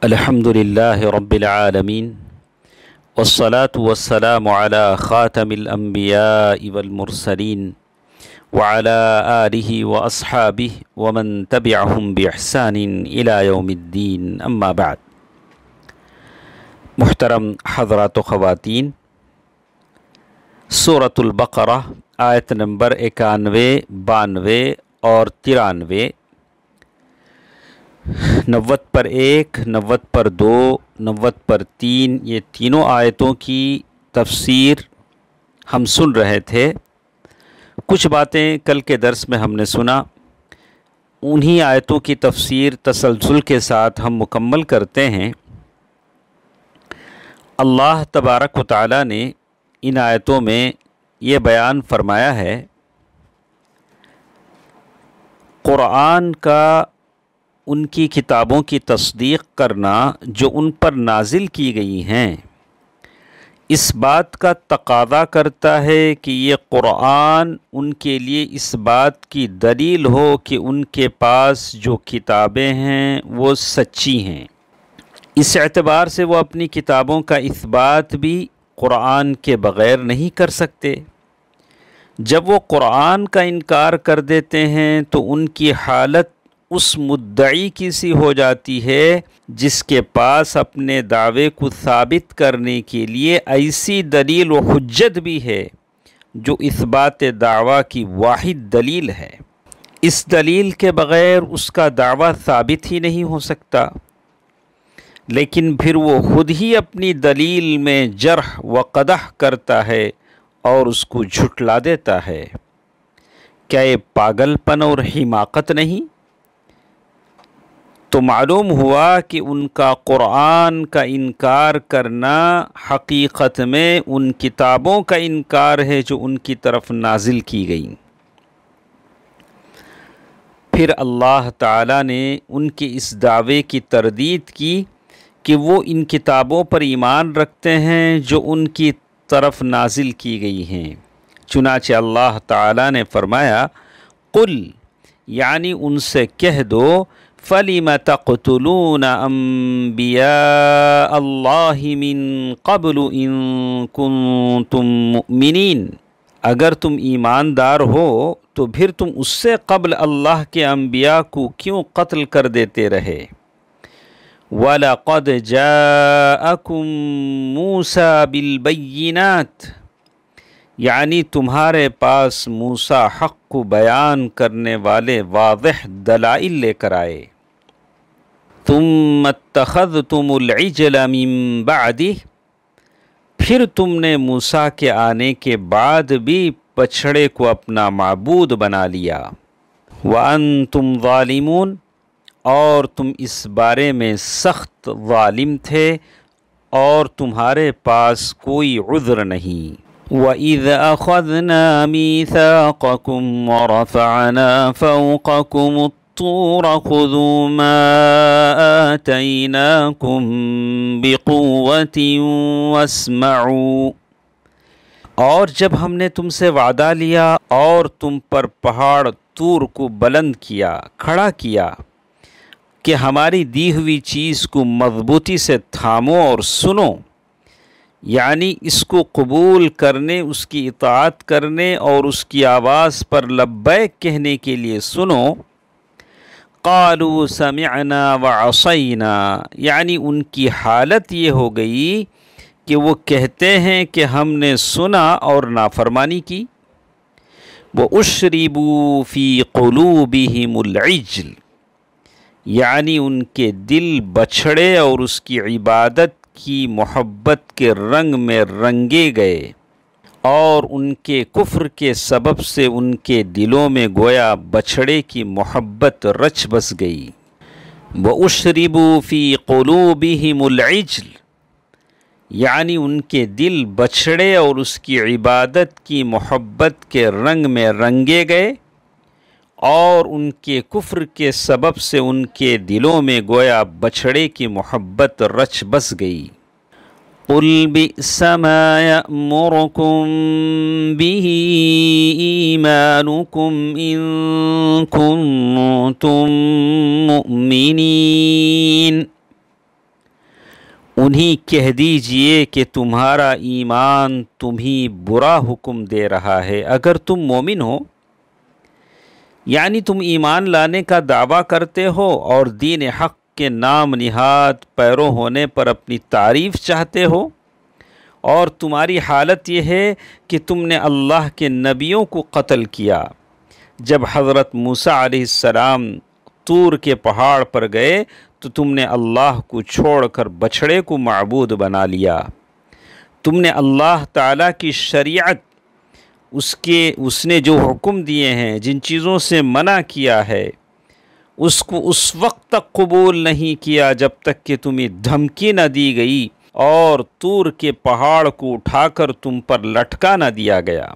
الحمد للہ رب العالمین والصلاة والسلام على خاتم الانبیاء والمرسلین وعلى آلہ واصحابہ ومن تبعہم بإحسان الى یوم الدین اما بعد۔ محترم حضرات و خواتین، سورۃ البقرہ آیت نمبر 91، 92 اور 93، 90 پر 1، 90 پر 2، 90 پر 3، یہ تینوں آیتوں کی تفسیر ہم سن رہے تھے۔ کچھ باتیں کل کے درس میں ہم نے سنا، انہی آیتوں کی تفسیر تسلسل کے ساتھ ہم مکمل کرتے ہیں۔ اللہ تبارک و تعالی نے ان آیتوں میں یہ بیان فرمایا ہے، قرآن کا ان کی کتابوں کی تصدیق کرنا جو ان پر نازل کی گئی ہیں، اس بات کا تقاضا کرتا ہے کہ یہ قرآن ان کے لیے اس بات کی دلیل ہو کہ ان کے پاس جو کتابیں ہیں وہ سچی ہیں۔ اس اعتبار سے وہ اپنی کتابوں کا اثبات بھی قرآن کے بغیر نہیں کر سکتے۔ جب وہ قرآن کا انکار کر دیتے ہیں تو ان کی حالت اس مدعی کی سی ہو جاتی ہے جس کے پاس اپنے دعوے کو ثابت کرنے کے لیے ایسی دلیل و حجت بھی ہے جو اثبات دعویٰ کی واحد دلیل ہے۔ اس دلیل کے بغیر اس کا دعویٰ ثابت ہی نہیں ہو سکتا، لیکن پھر وہ خود ہی اپنی دلیل میں جرح و قدح کرتا ہے اور اس کو جھٹلا دیتا ہے۔ کیا یہ پاگل پن اور حماقت نہیں؟ تو معلوم ہوا کہ ان کا قرآن کا انکار کرنا حقیقت میں ان کتابوں کا انکار ہے جو ان کی طرف نازل کی گئیں۔ پھر اللہ تعالیٰ نے ان کے اس دعوے کی تردید کی کہ وہ ان کتابوں پر ایمان رکھتے ہیں جو ان کی طرف نازل کی گئی ہیں۔ چنانچہ اللہ تعالیٰ نے فرمایا، قل، یعنی ان سے کہہ دو، فَلِمَ تَقْتُلُونَ أَنبِيَاءَ اللَّهِ مِن قَبْلُ إِن كُنتُم مُؤْمِنِينَ، اگر تم ایماندار ہو تو پھر تم اس سے قبل اللہ کے انبیاء کو کیوں قتل کر دیتے رہے؟ وَلَقَدْ جَاءَكُم مُوسَىٰ بِالْبَيِّنَاتِ، یعنی تمہارے پاس موسیٰ حق کو بیان کرنے والے واضح دلائل لے کر آئے۔ ثُمَّ اتَّخَذْتُمُ الْعِجْلَ مِن بَعْدِهِ، پھر تم نے موسیٰ کے آنے کے بعد بھی بچھڑے کو اپنا معبود بنا لیا۔ وَأَنْتُمْ ظَالِمُونَ، اور تم اس بارے میں سخت ظالم تھے اور تمہارے پاس کوئی عذر نہیں۔ وَإِذْ أَخَذْنَا مِيثَاقَكُمْ وَرَفَعْنَا فَوْقَكُمُ الطُّورَ خُذُوا مَا آتَيْنَاكُمْ بِقُوَّةٍ وَاسْمَعُوا، اور جب ہم نے تم سے وعدہ لیا اور تم پر پہاڑ طور کو بلند کیا، کھڑا کیا کہ ہماری دی ہوئی چیز کو مضبوطی سے تھامو اور سنو، یعنی اس کو قبول کرنے، اس کی اطاعت کرنے اور اس کی آواز پر لبیک کہنے کے لیے سنو۔ قالوا سمعنا وعصینا، یعنی ان کی حالت یہ ہو گئی کہ وہ کہتے ہیں کہ ہم نے سنا اور نافرمانی کی۔ وَأُشْرِبُوا فِي قُلُوبِهِمُ الْعِجْلَ، یعنی ان کے دل بچھڑے اور اس کی عبادت کی محبت کے رنگ میں رنگے گئے، اور ان کے کفر کے سبب سے ان کے دلوں میں گویا بچھڑے کی محبت رچ بس گئی۔ وَأُشْرِبُوا فِي قُلُوبِهِمُ الْعِجْلَ، یعنی ان کے دل بچھڑے اور اس کی عبادت کی محبت کے رنگ میں رنگے گئے، اور ان کے کفر کے سبب سے ان کے دلوں میں گویا بچھڑے کی محبت رچ بس گئی۔ قُلْ بِئْسَ مَا يَأْمُرُكُم بِهِ إِيمَانُكُمْ إِن كُنتُم مُؤْمِنِينَ، انہیں کہہ دیجئے کہ تمہارا ایمان تمہیں برا حکم دے رہا ہے اگر تم مومن ہو، یعنی تم ایمان لانے کا دعویٰ کرتے ہو اور دین حق کے نام نہاد پیرو ہونے پر اپنی تعریف چاہتے ہو، اور تمہاری حالت یہ ہے کہ تم نے اللہ کے نبیوں کو قتل کیا جب حضرت موسیٰ علیہ السلام طور کے پہاڑ پر گئے تو تم نے اللہ کو چھوڑ کر بچھڑے کو معبود بنا لیا، تم نے اللہ تعالیٰ کی شریعت اس نے جو حکم دیے ہیں، جن چیزوں سے منع کیا ہے، اس کو اس وقت تک قبول نہیں کیا جب تک کہ تمہیں دھمکی نہ دی گئی اور طور کے پہاڑ کو اٹھا کر تم پر لٹکا نہ دیا گیا۔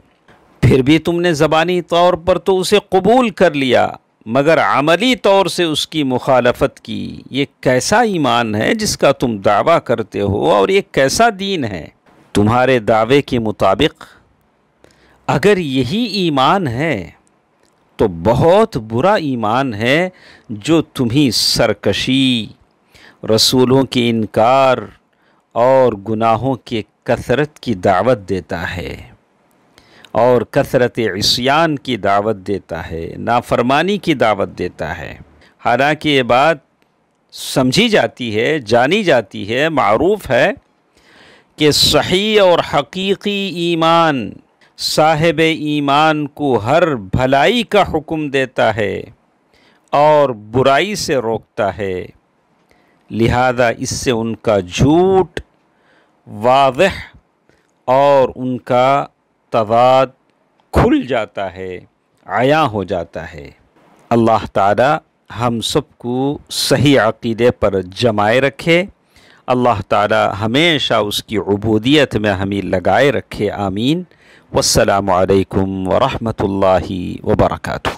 پھر بھی تم نے زبانی طور پر تو اسے قبول کر لیا مگر عملی طور سے اس کی مخالفت کی۔ یہ کیسا ایمان ہے جس کا تم دعویٰ کرتے ہو، اور یہ کیسا دین ہے؟ تمہارے دعوے کے مطابق اگر یہی ایمان ہے تو بہت برا ایمان ہے جو تمہیں سرکشی، رسولوں کے انکار اور گناہوں کے کثرت کی دعوت دیتا ہے، اور کثرت عصیان کی دعوت دیتا ہے، نافرمانی کی دعوت دیتا ہے۔ حالانکہ یہ بات سمجھی جاتی ہے، جانی جاتی ہے، معروف ہے کہ صحیح اور حقیقی ایمان صاحب ایمان کو ہر بھلائی کا حکم دیتا ہے اور برائی سے روکتا ہے، لہذا اس سے ان کا جھوٹ واضح اور ان کا تضاد کھل جاتا ہے، عیاں ہو جاتا ہے۔ اللہ تعالی ہم سب کو صحیح عقیدے پر جمائے رکھے، اللہ تعالی ہمیشہ اس کی عبودیت میں ہمیں لگائے رکھے، آمین۔ والسلام علیکم ورحمۃ اللہ وبرکاتہ۔